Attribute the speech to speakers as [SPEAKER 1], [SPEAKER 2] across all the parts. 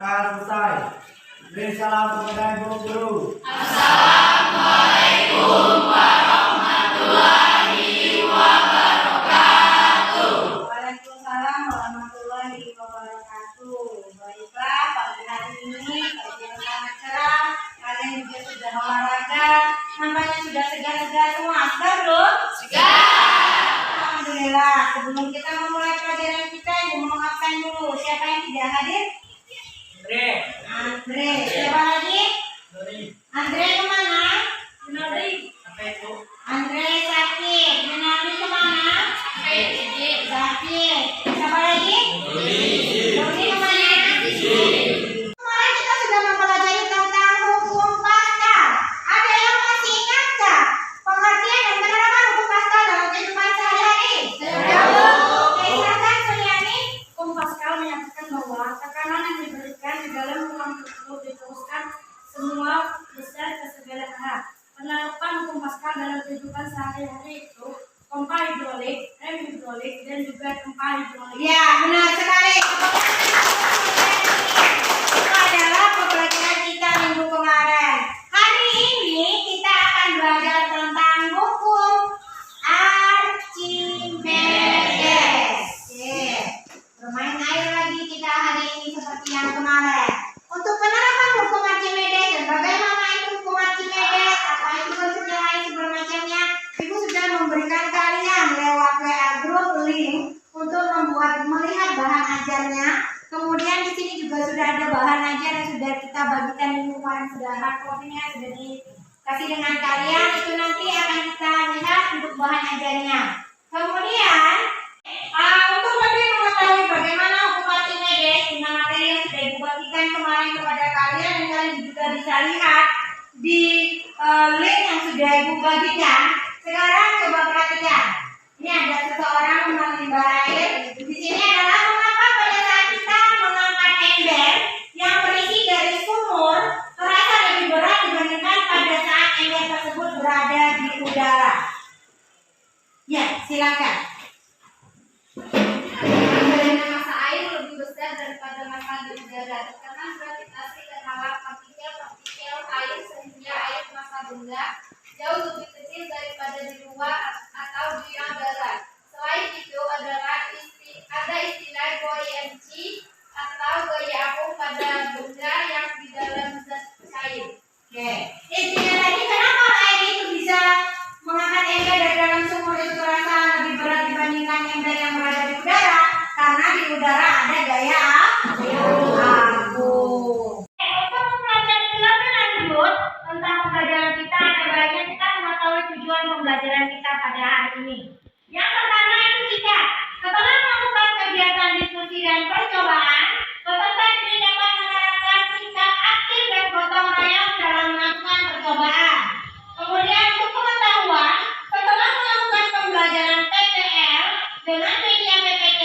[SPEAKER 1] Selesai. Beri salam kepada guru-guru.
[SPEAKER 2] Assalamualaikum warahmatullahi wabarakatuh.
[SPEAKER 3] Waalaikumsalam warahmatullahi wabarakatuh. Baiklah, pagi hari ini pagi yang sangat cerah. Kalian juga sudah olahraga. Nampaknya sudah segar-segar semua. Segar belum?
[SPEAKER 2] Segar.
[SPEAKER 3] Alhamdulillah. Sebelum kita memulai pelajaran kita, ibu mau absen dulu. Siapa yang tidak hadir? Andre. Siapa lagi? Andre kemana? Andre sakit. Menari kemana? Sakit. Siapa lagi? Dodi kemana? Kemarin kita sudah mempelajari tentang hukum Paskal. Ada yang masih ingat tak pengertian dan penerapan hukum Paskal dalam kehidupan sehari-hari? Oke, silakan Suryani.
[SPEAKER 4] Hukum Paskal menyatakan bahwa tekanan yang diberikan di dalam ruang tersebut diteruskan semua besar ke segala arah. Penerapan hukum Paskal dalam kehidupan sehari-hari itu pompa hidrolik, rem hidrolik, dan juga tempa hidrolik.
[SPEAKER 3] Ya, benar sekali. Itu adalah pembelajaran kita minggu kemarin. Hari ini kita akan belajar tentang hukum Archimedes. Oke. Bermain air lagi kita hari ini seperti yang kemarin. Untuk penerapan hukum Archimedes dan bagaimana itu hukum Archimedes, apa itu konsep lain sebagainya, Ibu sudah memberikan kalian lewat WA group link untuk melihat bahan ajarnya. Kemudian di sini juga sudah ada bahan ajar yang sudah kita bagikan minggu kemarin, sudah hard copy-nya sudah dikasih dengan kalian. Itu nanti akan kita lihat untuk bahan ajarnya. Kemudian untuk lebih mengetahui bagaimana hukum Archimedes dengan materi yang sudah dibagikan kemarin kepada kalian, dan kalian juga bisa lihat di link yang sudah Ibu bagikan. Sekarang coba perhatikan. Ini ada seseorang menimba air. Di sini adalah mengapa pada saat kita mengangkat ember yang berisi dari sumur terasa lebih berat dibandingkan pada saat ember tersebut berada di udara. Ya, silakan.
[SPEAKER 4] Massa air lebih besar daripada massa di udara. Tekanan gravitasi terhadap partikel air sehingga air massa benda jauh lebih kecil daripada di luar atau di udara. Selain itu ada istilah buoyancy atau gaya apung pada benda yang di dalam zat cair.
[SPEAKER 3] Oke. Intinya tadi kenapa air itu bisa mengangkat ember dari dalam sumur itu terasa lebih berat dibandingkan ember yang berada di udara? Karena di udara ada gaya apung. Untuk mempelajari lebih lanjut tentang pembelajaran kita, ada baiknya kita mengetahui tujuan pembelajaran kita pada hari ini. Yang pertama itu singkat. Setelah melakukan kegiatan diskusi dan percobaan, peserta ini dapat menerapkan sikap aktif dan gotong royong dalam melakukan percobaan. Kemudian untuk pengetahuan, setelah melakukan pembelajaran PPL dengan media PPT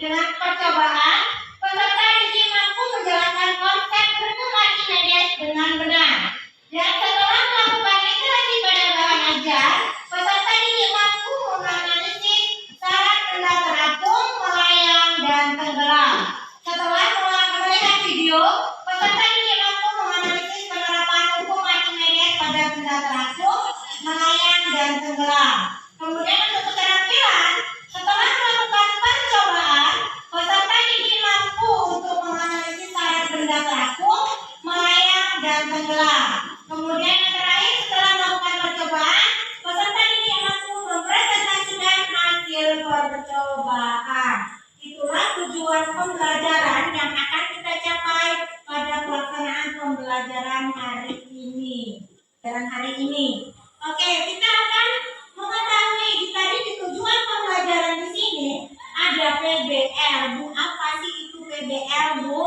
[SPEAKER 3] dengan percobaan, peserta ini mampu menjalankan konsep hukum Archimedes dengan benar. Dan setelah melakukan literasi pada bahan ajar, peserta ini mampu menganalisis syarat benda terapung, melayang, dan tenggelam. Setelah melihat video, peserta ini mampu menganalisis penerapan hukum Archimedes pada benda terapung, melayang, dan tenggelam. Kemudian untuk keterampilan, setelah melakukan percobaan, peserta ini mampu untuk menganalisis syarat benda terapung, melayang, dan tenggelam. Kemudian yang terakhir, setelah melakukan percobaan, peserta ini mampu mempresentasikan hasil percobaan. Itulah tujuan pembelajaran yang akan kita capai pada pelaksanaan pembelajaran hari ini. Oke, kita akan mengetahui tadi di tujuan pembelajaran di sini ada PBL. Bu, apa sih itu PBL, Bu?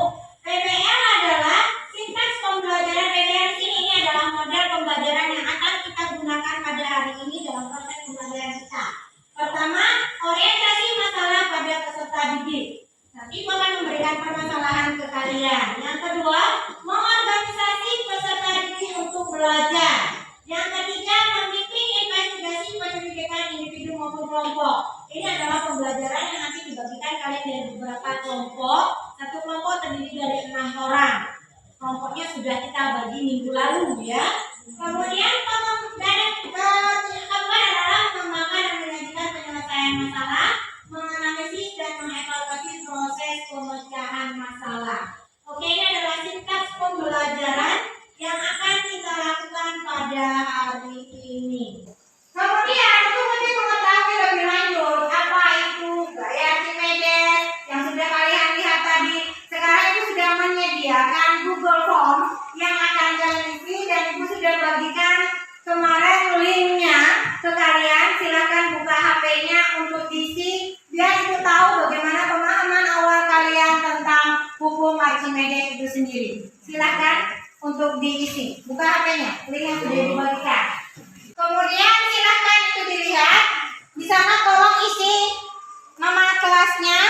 [SPEAKER 3] PBL adalah sintaks pembelajaran. PBL di sini ini adalah model pembelajaran yang akan kita gunakan pada hari ini dalam proses pembelajaran kita. Pertama, orientasi masalah pada peserta didik. Nanti akan memberikan permasalahan ke kalian. Yang kedua, mengorganisasi peserta didik untuk belajar. Yang ketiga, membimbing investigasi penyelidikan individu maupun kelompok. Ini adalah pembelajaran yang nanti dibagikan kalian dari beberapa kelompok. Satu kelompok terdiri dari 6 orang. Kelompoknya sudah kita bagi minggu lalu ya. Kemudian keempat adalah mengembangkan dan menyajikan penyelesaian masalah, menganalisis dan mengevaluasi proses pemecahan masalah. Oke, ini adalah sintaks pembelajaran yang akan kita lakukan pada hari ini. Kemudian untuk lebih mengetahui lebih lanjut apa itu gaya Archimedes yang sudah kalian lihat tadi, sekarang itu sudah menyediakan Google Form yang akan kalian isi dan ibu sudah bagikan kemarin linknya ke kalian. Silahkan buka HP-nya untuk diisi biar ibu tahu bagaimana pemahaman awal kalian tentang hukum Archimedes itu sendiri. Silahkan untuk diisi, buka HP-nya, link yang sudah dibagikan. Kemudian silahkan itu dilihat. Di sana tolong isi nama kelasnya.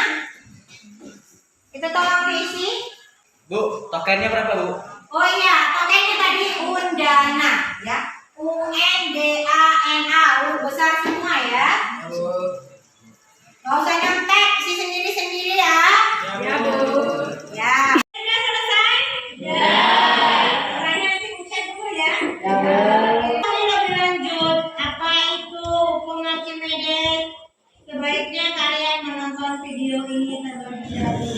[SPEAKER 3] Itu tolong diisi.
[SPEAKER 2] Bu, tokennya berapa, Bu?
[SPEAKER 3] Oh iya, tokennya tadi Undana ya. UNDANA, huruf besar semua ya. Gak usah nyontek, isi sendiri-sendiri ya. Ya, Bu. Ya. Sudah selesai? Ya. Caranya nanti cek dulu ya. Ya, Bu. Lebih lanjut, apa itu hukum Archimedes? Sebaiknya kalian menonton video ini terlebih dahulu.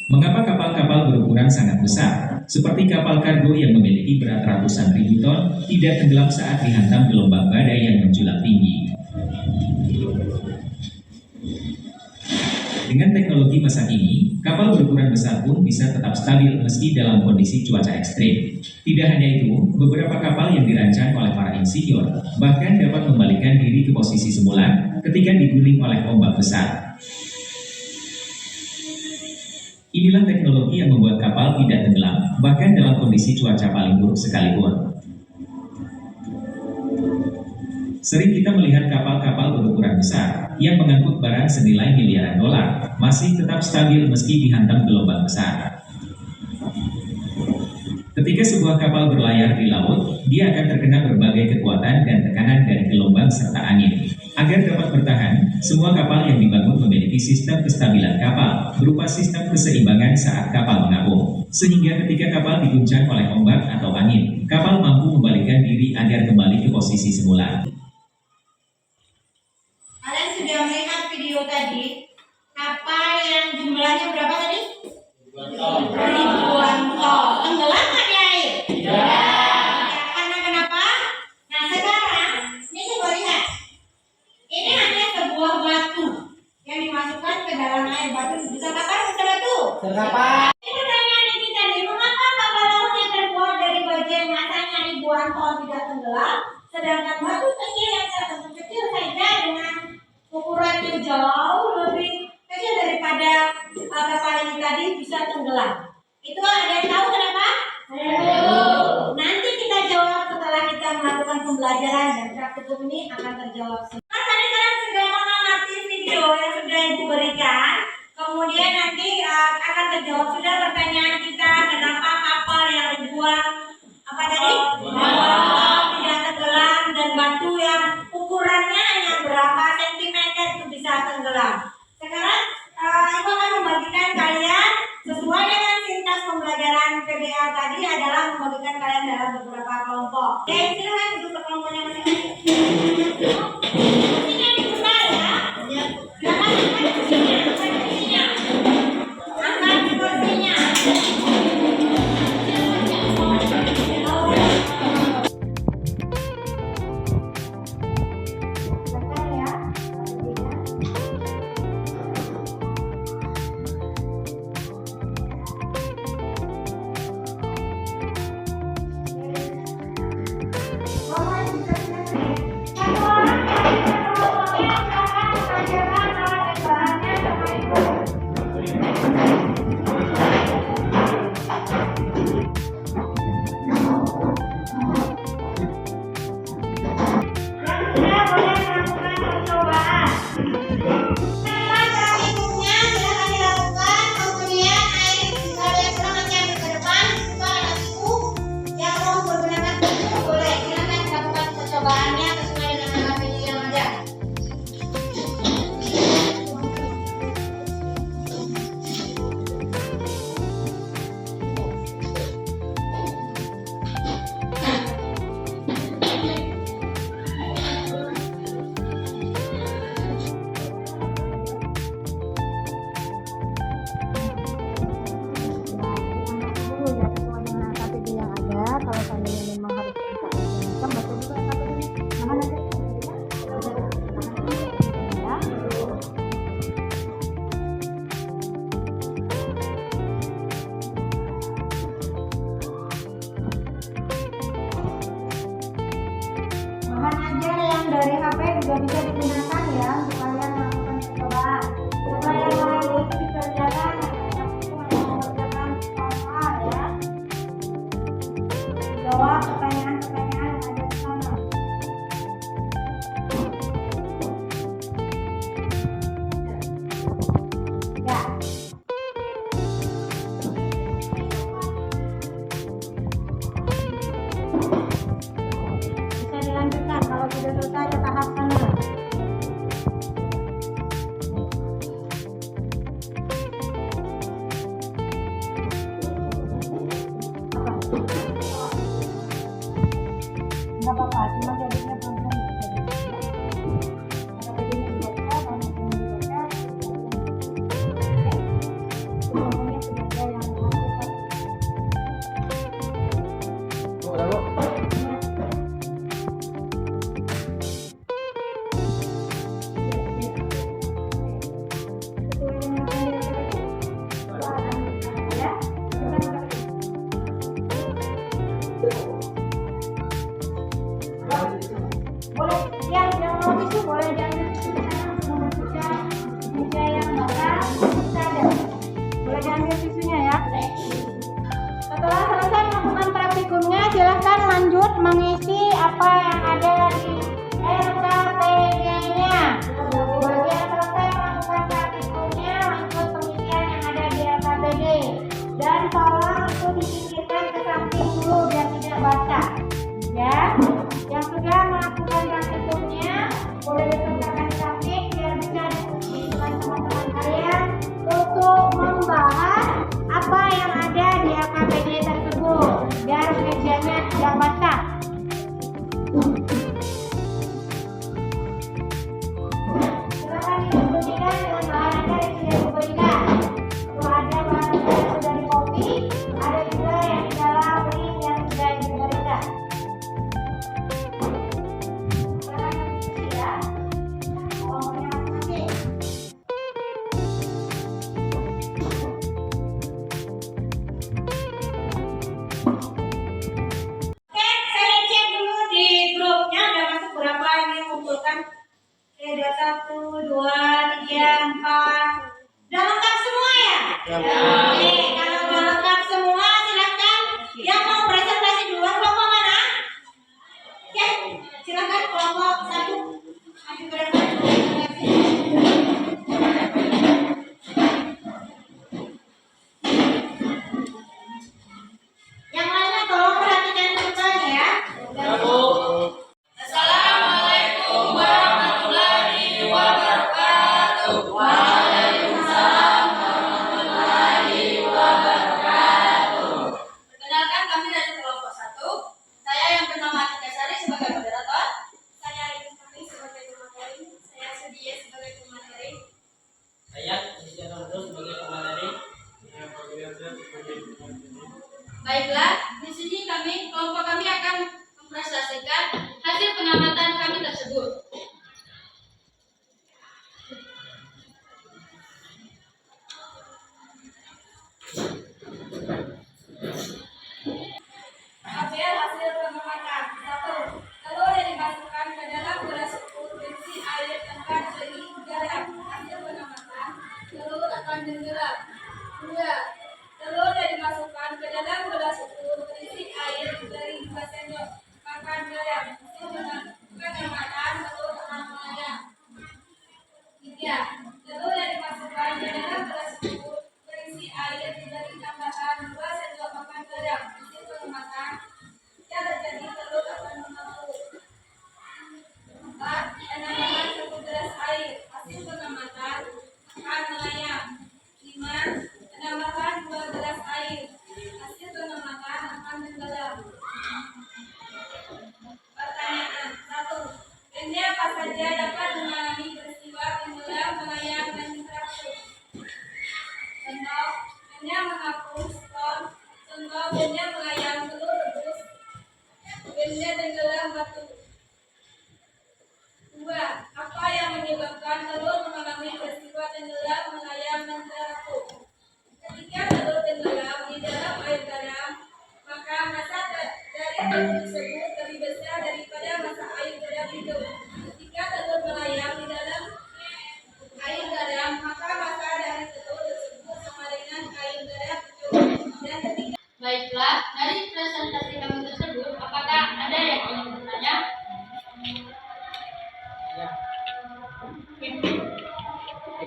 [SPEAKER 5] Mengapa kapal-kapal berukuran sangat besar, seperti kapal kargo yang memiliki berat ratusan ribu ton, tidak tenggelam saat dihantam gelombang badai yang menjulang tinggi? Dengan teknologi masa kini, kapal berukuran besar pun bisa tetap stabil meski dalam kondisi cuaca ekstrim. Tidak hanya itu, beberapa kapal yang dirancang oleh para insinyur bahkan dapat membalikkan diri ke posisi semula ketika diguling oleh ombak besar. Inilah teknologi yang membuat kapal tidak tenggelam, bahkan dalam kondisi cuaca paling buruk sekalipun. Sering kita melihat kapal-kapal berukuran besar yang mengangkut barang senilai miliaran dolar, masih tetap stabil meski dihantam gelombang besar. Ketika sebuah kapal berlayar di laut, dia akan terkena berbagai kekuatan dan tekanan dari gelombang serta angin. Agar dapat bertahan, semua kapal yang dibangun memiliki sistem kestabilan kapal, berupa sistem keseimbangan saat kapal mengapung. Sehingga ketika kapal diguncang oleh ombak atau angin, kapal mampu membalikkan diri agar kembali ke posisi semula.
[SPEAKER 3] Kalian sudah melihat video tadi, kapal yang jumlahnya berapa tadi? Ribuan ton. Tenggelam nggak di air? Ya. Karena kenapa? Nah sekarang, ini coba lihat. Ini hanya sebuah batu yang dimasukkan ke dalam air. Batu bisa bakar, bisa batu?
[SPEAKER 1] Terdapat.
[SPEAKER 3] Ini pertanyaan ini tadi, mengapa kapal laut yang terbuat dari bagian masanya ribuan ton tidak tenggelam, sedangkan batu kecil yang terbentuk kecil saja dengan ukurannya jauh lebih kecil daripada kapal ini tadi bisa tenggelam? Itu ada yang tahu kenapa? Nanti kita jawab setelah kita melakukan pembelajaran dan praktikum ini akan terjawab. Tadi kalian sudah mengamati video yang sudah ibu berikan, kemudian nanti akan terjawab sudah pertanyaan kita kenapa kapal yang ribuan apa tadi? Tidak tenggelam dan batu yang ukurannya hanya berapa sentimeter itu bisa tenggelam. Sekarang ibu akan membagikan kalian sesuai dengan sintaks pembelajaran PBL tadi adalah membagikan kalian dalam beberapa kelompok. Oke, silakan duduk ke kelompoknya masing-masing. Kursinya dibuka ya. Silakan angkat kursinya, angkat kursinya. Angkat kursinya. tidak bisa digunakan ya untuk kalian melakukan percobaan. Coba yang lain itu dikerjakan, yang itu mengerjakan hal ya. Jawab pertanyaan-pertanyaan yang ada di sana. Ya. Bisa dilanjutkan kalau sudah selesai ke tahap sana. Enggak apa-apa, cuma jadinya belum
[SPEAKER 2] Bu, udah bu.
[SPEAKER 3] boleh yang mau tisu boleh diambil tisu di sana untuk membaca meja yang basah bisa ada boleh diambil tisunya ya. Setelah selesai melakukan praktikumnya silahkan lanjut mengisi apa yang ada di RKPD-nya. Bagian selesai melakukan praktikumnya lanjut pengisian yang ada di RKPD dan tolong itu disingkirkan ke samping dulu biar tidak basah ya. Yang sudah melakukan praktikumnya boleh diletakkan di samping biar bisa diskusikan teman-teman kalian untuk membahas apa yang ada di RKPD tersebut biar mejanya tidak basah. Silakan didiskusikan dengan bahan yang sudah diberikan. Kalau ada bahan yang sudah di copy, ada juga yang di dalam link yang sudah diberikan. Oke, saya cek dulu di grupnya ada masuk berapa yang mengumpulkan. Oke, ada 1, 2, 3, 4. Udah lengkap semua ya? Oke, kalau udah lengkap semua silakan. Yang mau presentasi duluan kelompok mana? Oke, silakan kelompok 1. Maju ke depan. Yang lainnya tolong perhatikan betul ya.
[SPEAKER 4] Assalamualaikum warahmatullahi wabarakatuh. Waalaikumsalam warahmatullahi wabarakatuh. Perkenalkan kami dari kelompok 1. Saya yang bernama Atika Sari sebagai moderator. Saya Ibu Fahri sebagai pemateri. Saya Sudia sebagai pemateri.
[SPEAKER 2] Saya Cristiano Ronaldo sebagai pemateri.
[SPEAKER 4] Baiklah, di sini kelompok kami akan mempresentasikan hasil pengamatan kami tersebut. Hasil pengamatan 1. Telur yang dimasukkan ke dalam gelas ukur berisi air akan jadi garam. Hasil pengamatan telur akan tenggelam. 2. Telur yang dimasukkan ke dalam gelas ukur berisi air dari 2 sendok makan garam. Hasil pengamatan telur akan melayang. 3. Telur yang dimasukkan ke dalam gelas ukur berisi air dari tambahan 2 sendok makan garam. Hasil pengamatan yang terjadi telur akan mengapung. 4. Penambahan 1 gelas air. Hasil pengamatan akan melayang. 5. Penambahan 2 gelas air. Hasil pengamatan akan tenggelam. Pertanyaan 1. Benda apa saja dapat mengalami peristiwa tenggelam, melayang, dan interaksi? Contoh, benda mengapung, stone. Contoh, benda melayang, telur rebus. Benda tenggelam, batu. 2. Apa yang menyebabkan telur mengalami peristiwa tenggelam, melayang, dan terapung? Ketika telur tenggelam di dalam air garam, maka massa dari telur tersebut lebih besar daripada massa air garam itu. Ketika telur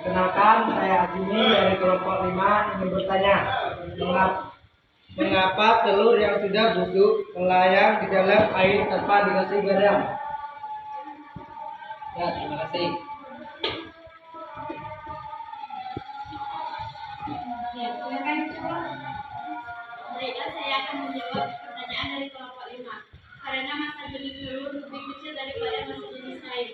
[SPEAKER 1] Perkenalkan, saya Azmi dari kelompok 5 ingin bertanya, mengapa telur yang sudah busuk melayang di dalam air tanpa dikasih garam? Ya, terima kasih.
[SPEAKER 3] Ya, silakan jawab. Baiklah, saya akan menjawab pertanyaan dari kelompok 5. Karena masa jenis telur lebih kecil daripada masa jenis air.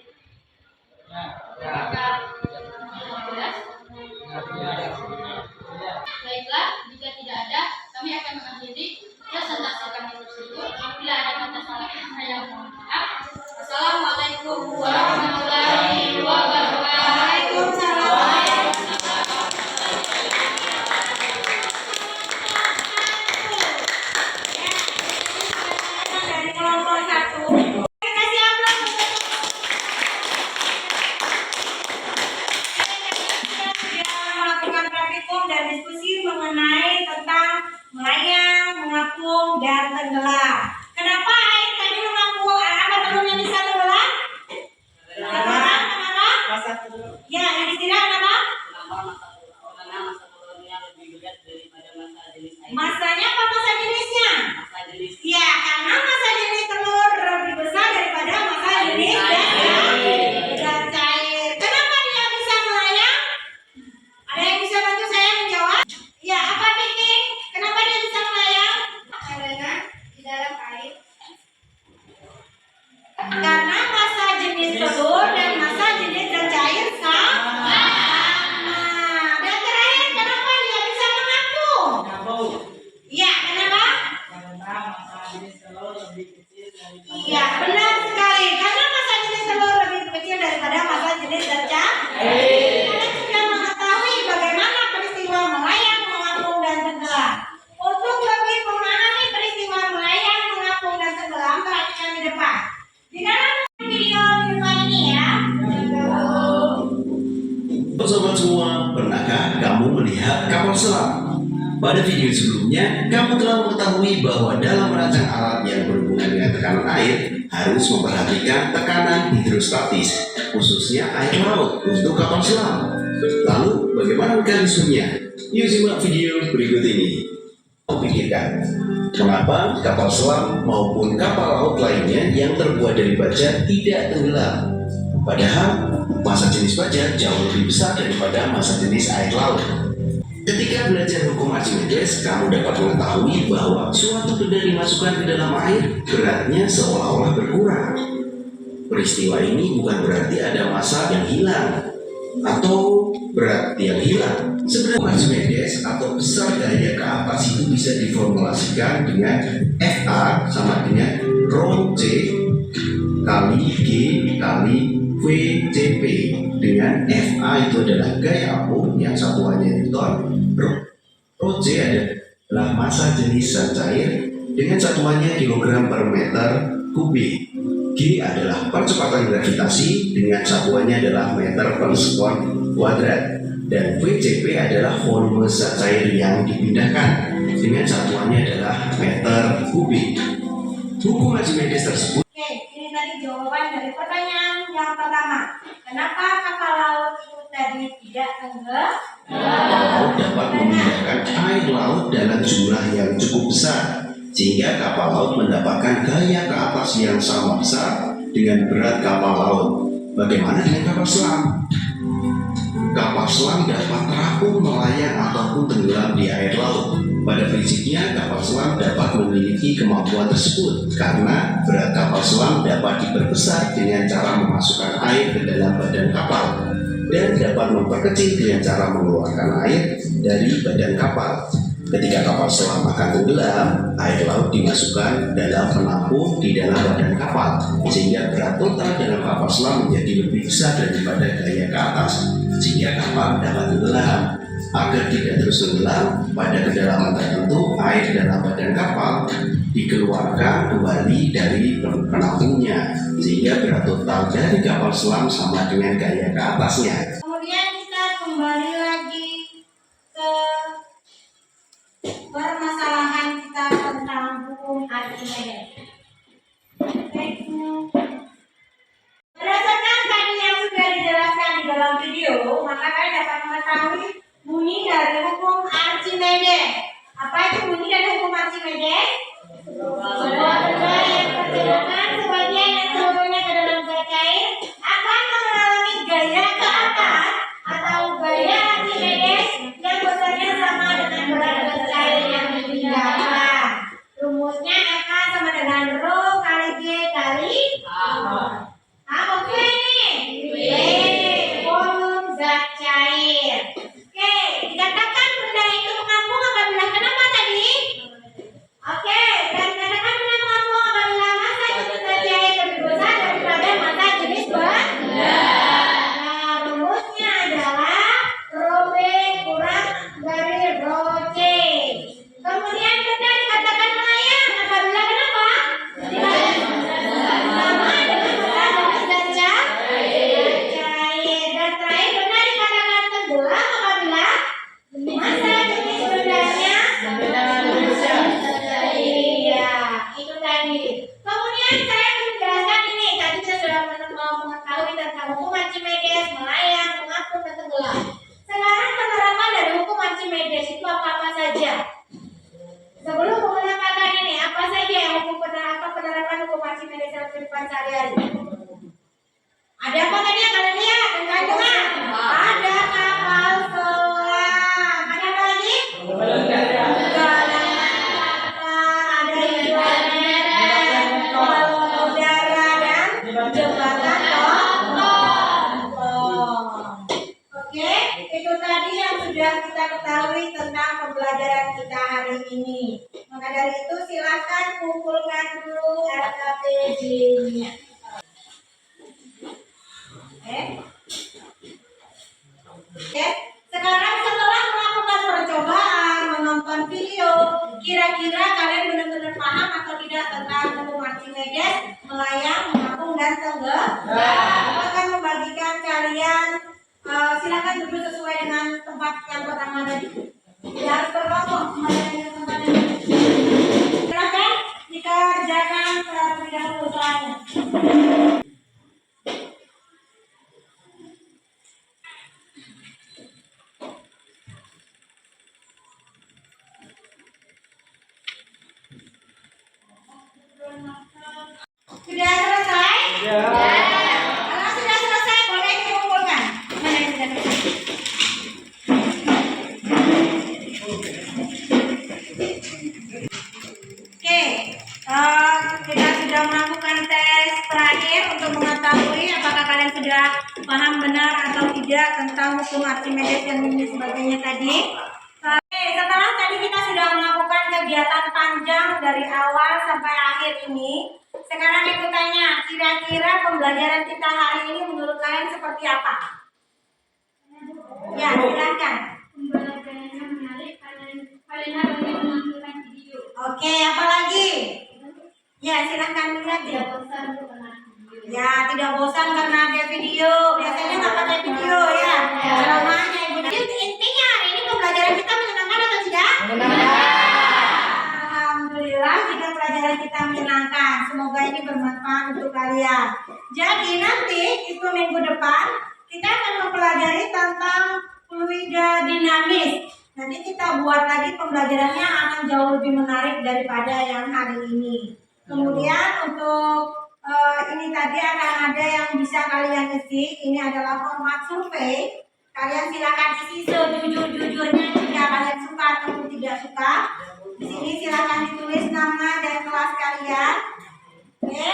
[SPEAKER 4] Baiklah, jika tidak ada, kami akan mengakhiri presentasi kami tersebut. Apabila ada kata salah, saya mohon maaf. Assalamualaikum warahmatullahi wabarakatuh.
[SPEAKER 3] Dari kelompok 1. Kasih aplaus untuk melakukan praktikum dan diskusi mengenai tentang melayang, mengapung, dan tenggelam. Kenapa air tadi mengapung? Apa telurnya bisa tenggelam? Kenapa?
[SPEAKER 1] Masa telur.
[SPEAKER 3] Ya, yang istilah kenapa?
[SPEAKER 2] Karena masa telurnya lebih berat daripada masa jenis air.
[SPEAKER 3] Masanya apa masa jenisnya?
[SPEAKER 2] Masa jenis
[SPEAKER 3] Ya, karena masa jenis telur lebih besar daripada masa jenis dan cair. Kenapa dia bisa melayang? Ada yang bisa bantu saya menjawab? Ya, apa Vicky? Kenapa dia bisa melayang?
[SPEAKER 4] Karena di dalam air
[SPEAKER 3] Karena masa jenis telur dan masa jenis dan cair sama. Dan terakhir, kenapa dia bisa mengapung? Ya, kenapa?
[SPEAKER 1] Karena masa jenis telur lebih kecil daripada
[SPEAKER 3] Ya, benar sekali. Karena masa jenis telur lebih kecil daripada masa jenis dan cair. Kalian sudah mengetahui bagaimana peristiwa melayang, mengapung, dan tenggelam. Untuk lebih memahami peristiwa melayang, mengapung, dan tenggelam, perhatikan di depan. Di dalam video di depan ini ya.
[SPEAKER 6] Sobat semua, pernahkah kamu melihat kapal selam? Pada video sebelumnya, kamu telah mengetahui bahwa dalam merancang alat yang berhubungan dengan tekanan air harus memperhatikan tekanan hidrostatis, khususnya air laut untuk kapal selam. Lalu, bagaimana mekanismenya? Yuk simak video berikut ini. Pikirkan, mengapa kapal selam maupun kapal laut lainnya yang terbuat dari baja tidak tenggelam? Padahal masa jenis baja jauh lebih besar daripada masa jenis air laut. Ketika belajar hukum Archimedes, kamu dapat mengetahui bahwa suatu benda dimasukkan ke dalam air, beratnya seolah-olah berkurang. Peristiwa ini bukan berarti ada massa yang hilang atau berat yang hilang. Sebenarnya Archimedes atau besar daya ke atas itu bisa diformulasikan dengan Fa sama dengan Rho C kali G kali VCP, dengan Fa itu adalah gaya apung yang satuannya Newton, Rho C adalah massa jenis zat cair dengan satuannya kilogram per meter kubik. G adalah percepatan gravitasi dengan satuannya adalah meter per sekon kuadrat, dan VCP adalah volume zat cair yang dipindahkan dengan satuannya adalah meter kubik. Hukum Archimedes tersebut.
[SPEAKER 3] Oke, ini tadi jawaban dari pertanyaan yang pertama. Kenapa kapal laut itu tadi tidak tenggelam?
[SPEAKER 6] Laut dapat memindahkan air laut dalam jumlah yang cukup besar, sehingga kapal laut mendapatkan gaya ke atas yang sama besar dengan berat kapal laut. Bagaimana dengan kapal selam? Kapal selam dapat terapung, melayang, ataupun tenggelam di air laut. Pada prinsipnya, kapal selam dapat memiliki kemampuan tersebut karena berat kapal selam dapat diperbesar dengan cara memasukkan air ke dalam badan kapal dan dapat memperkecil dengan cara mengeluarkan air dari badan kapal. Ketika kapal selam akan tenggelam, air laut dimasukkan dalam penampung di dalam badan kapal, sehingga berat total dalam kapal selam menjadi lebih besar daripada gaya ke atas, sehingga kapal dapat tenggelam. Agar tidak terus tenggelam, pada kedalaman tertentu air dalam badan kapal dikeluarkan kembali dari penampungnya, sehingga berat total dari kapal selam sama dengan gaya ke atasnya.
[SPEAKER 3] Kemudian kita kembali lagi ke permasalahan kita tentang hukum Archimedes. Berdasarkan tadi yang sudah dijelaskan di dalam video, maka kalian dapat mengetahui bunyi dari hukum Archimedes. Apa itu bunyi dari hukum Archimedes? Sebuah benda yang pergerakan sebagian dan seluruhnya ke dalam zat cair akan mengalami gaya ke atas atau gaya Archimedes yang besarnya sama dengan berat zat cair yang dipindahkan. Rumusnya F sama dengan rho kali G kali apa ini? Volume zat cair. Oke, dikatakan benda itu mengapung apabila kenapa tadi? Oke, dan dikatakan benda mengapung apabila massa jenis zat cair lebih besar daripada massa jenis benda. Nah, rumusnya adalah rho B kurang dari rho C. Kemudian benda dikatakan melayang apabila kenapa? Sama dengan massa jenis zat cair. Dan terakhir benda dikatakan tenggelam apabila massa jenis bendanya iya, itu tadi. Kemudian saya menjelaskan ini. Tadi saya sudah mengetahui tentang hukum Archimedes, melayang, mengapung, dan tenggelam. Sekarang penerapan dari hukum Archimedes itu apa saja? Sebelum mengenalkan ini, apa saja yang penerapan hukum Archimedes dalam kehidupan sehari-hari? Ada apa tadi yang kalian lihat? Dengar. Ada kapal selam. Ada apa lagi? Galangan kapal. Ada hidroair, balon udara, dan jembatan gantung. Oke, itu tadi yang sudah kita ketahui tentang pembelajaran kita hari ini. Maka dari itu silakan kumpulkan dulu LKPD-nya. Oke, sekarang setelah melakukan percobaan, menonton video, kira-kira kalian benar-benar paham atau tidak tentang hukum Archimedes, melayang, mengapung, dan tenggelam? Aku akan membagikan kalian, silakan duduk sesuai dengan tempat yang pertama tadi. Tidak harus berkelompok, kembali ke tempat yang silakan dikerjakan terlebih dahulu soalnya. Sudah selesai? Kalau sudah selesai boleh dikumpulkan. Mana yang sudah selesai? Oke, kita sudah melakukan tes terakhir untuk mengetahui apakah kalian sudah paham benar atau tidak tentang hukum Archimedes dan ini sebagainya tadi. Oke, setelah tadi kita sudah melakukan kegiatan panjang dari awal sampai akhir ini. Sekarang aku tanya, kira-kira pembelajaran kita hari ini menurut kalian seperti apa? Ya, silakan.
[SPEAKER 4] Pembelajarannya menarik karena banyak menonton video.
[SPEAKER 3] Oke, apa lagi? Ya, silakan lihat ya. Ya, tidak bosan karena ada video. Biasanya nggak pakai video ya. Ceramahnya ibu. Jadi intinya hari ini pembelajaran kita menyenangkan atau tidak? Alhamdulillah jika pelajaran kita menyenangkan. Semoga ini bermanfaat untuk kalian. Jadi nanti itu minggu depan kita akan mempelajari tentang fluida dinamis. Nanti kita buat lagi pembelajarannya akan jauh lebih menarik daripada yang hari ini. Kemudian untuk ini tadi akan ada yang bisa kalian isi. Ini adalah format survei. Kalian silakan isi sejujur-jujurnya jika kalian suka atau tidak suka. Di sini silakan ditulis nama dan kelas kalian. Oke.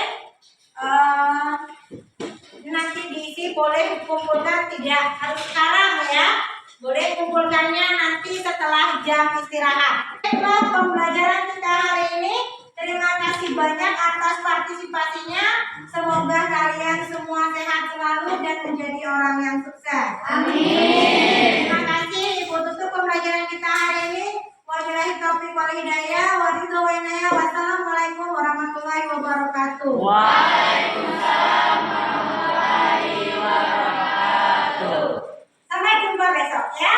[SPEAKER 3] Nanti diisi boleh kumpulkan, tidak harus sekarang ya. Boleh kumpulkannya nanti setelah jam istirahat. Itulah pembelajaran kita hari ini. Terima kasih banyak atas partisipasinya. Semoga kalian semua sehat selalu dan menjadi orang yang sukses. Amin. Terima kasih. Ibu tutup pembelajaran kita hari ini. Wabillahi taufiq wal hidayah. Wassalamualaikum warahmatullahi wabarakatuh.
[SPEAKER 2] Waalaikumsalam warahmatullahi wabarakatuh.
[SPEAKER 3] Sampai jumpa besok ya.